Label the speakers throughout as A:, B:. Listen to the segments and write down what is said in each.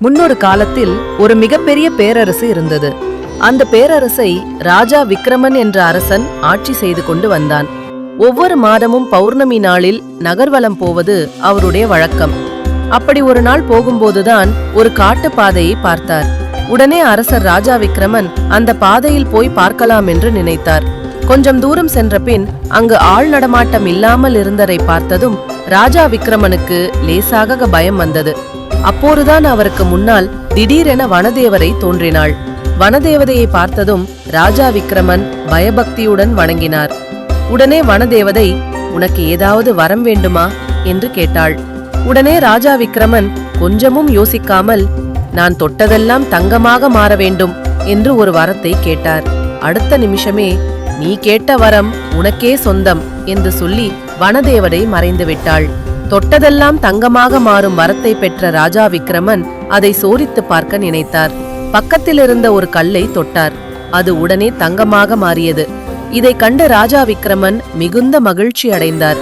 A: முன்னொரு காலத்தில் ஒரு மிகப்பெரிய பேரரசு இருந்தது. அந்த பேரரசை ராஜா விக்ரமன் என்ற அரசன் ஆட்சி செய்து கொண்டு வந்தான். ஒவ்வொரு மாதமும் பௌர்ணமி நாளில் நகர்வலம் போவது அவருடைய வழக்கம். அப்படி ஒரு நாள் போகும்போதுதான் ஒரு காட்டு பாதையை பார்த்தார். உடனே அரசர் ராஜா விக்ரமன் அந்த பாதையில் போய் பார்க்கலாம் என்று நினைத்தார். கொஞ்சம் தூரம் சென்ற பின் அங்கு ஆள் நடமாட்டம் இல்லாமல் இருந்ததை பார்த்ததும் ராஜா விக்ரமனுக்கு லேசாக பயம் வந்தது. அப்போதுதான் அவருக்கு முன்னால் திடீரென வனதேவரை தோன்றினாள். வனதேவதையை பார்த்ததும் ராஜா விக்ரமன் பயபக்தியுடன் வணங்கினார். உடனே வனதேவதை, உனக்கு ஏதாவது வரம் வேண்டுமா என்று கேட்டாள். உடனே ராஜா விக்ரமன் கொஞ்சமும் யோசிக்காமல், நான் தொட்டதெல்லாம் தங்கமாக மாற வேண்டும் என்று ஒரு வரத்தை கேட்டார். அடுத்த நிமிஷமே, நீ கேட்ட வரம் உனக்கே சொந்தம் என்று சொல்லி வனதேவதை மறைந்து விட்டாள். தொட்டதெல்லாம் தங்கமாக மாறும் வரத்தை பெற்ற ராஜா விக்ரமன் அதை சோதித்து பார்க்க நினைத்தார். பக்கத்தில் இருந்த ஒரு கல்லை தொட்டார். அது உடனே தங்கமாக மாறியது. இதை கண்ட ராஜா விக்ரமன் மிகுந்த மகிழ்ச்சி அடைந்தார்.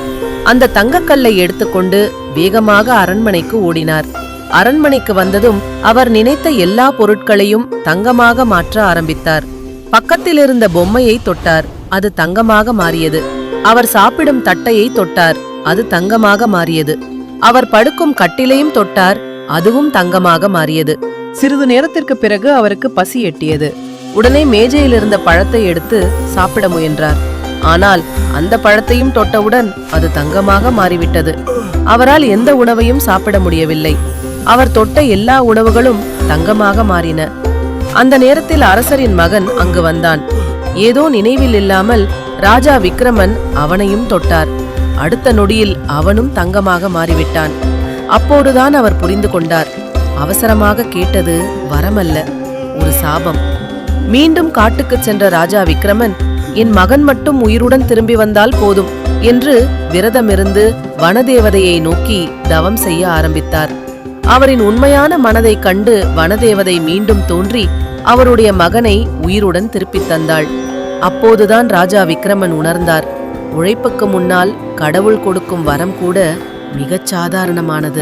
A: அந்த தங்கக்கல்லை எடுத்துக்கொண்டு வேகமாக அரண்மனைக்கு ஓடினார். அரண்மனைக்கு வந்ததும் அவர் நினைத்த எல்லா பொருட்களையும் தங்கமாக மாற்ற ஆரம்பித்தார். பக்கத்தில் இருந்த பொம்மையை தொட்டார். அது தங்கமாக மாறியது. அவர் சாப்பிடும் தட்டையை தொட்டார். அது தங்கமாக மாறியது. அவர் படுக்கும் கட்டிலையும் தொட்டார். அதுவும் தங்கமாக மாறியது. சிறிது நேரத்திற்கு பிறகு அவருக்கு பசி எட்டியது. உடனே மேஜையில் இருந்த பழத்தை எடுத்து சாப்பிட முயன்றார். ஆனால் அந்த பழத்தையும் தொட்டவுடன் அது தங்கமாக மாறிவிட்டது. அவரால் எந்த உணவையும் சாப்பிட முடியவில்லை. அவர் தொட்ட எல்லா உணவுகளும் தங்கமாக மாறின. அந்த நேரத்தில் அரசரின் மகன் அங்கு வந்தான். ஏதோ நினைவில் இல்லாமல் ராஜா விக்ரமன் அவனையும் தொட்டார். அடுத்த நொடியில் அவனும் தங்கமாக மாறிவிட்டான். அப்போதுதான் அவர் புரிந்து கொண்டார், அவசரமாக கேட்டது வரமல்ல, ஒரு சாபம். மீண்டும் காட்டுக்கு சென்ற ராஜா விக்ரமன், என் மகன் மட்டும் உயிருடன் திரும்பி வந்தால் போதும் என்று விரதமிருந்து வனதேவதையை நோக்கி தவம் செய்ய ஆரம்பித்தார். அவரின் உண்மையான மனதை கண்டு வனதேவதை மீண்டும் தோன்றி அவருடைய மகனை உயிருடன் திருப்பித் தந்தாள். அப்போதுதான் ராஜா விக்ரமன் உணர்ந்தார், உழைப்புக்கு முன்னால் கடவுள் கொடுக்கும் வரம் கூட மிகச் சாதாரணமானது.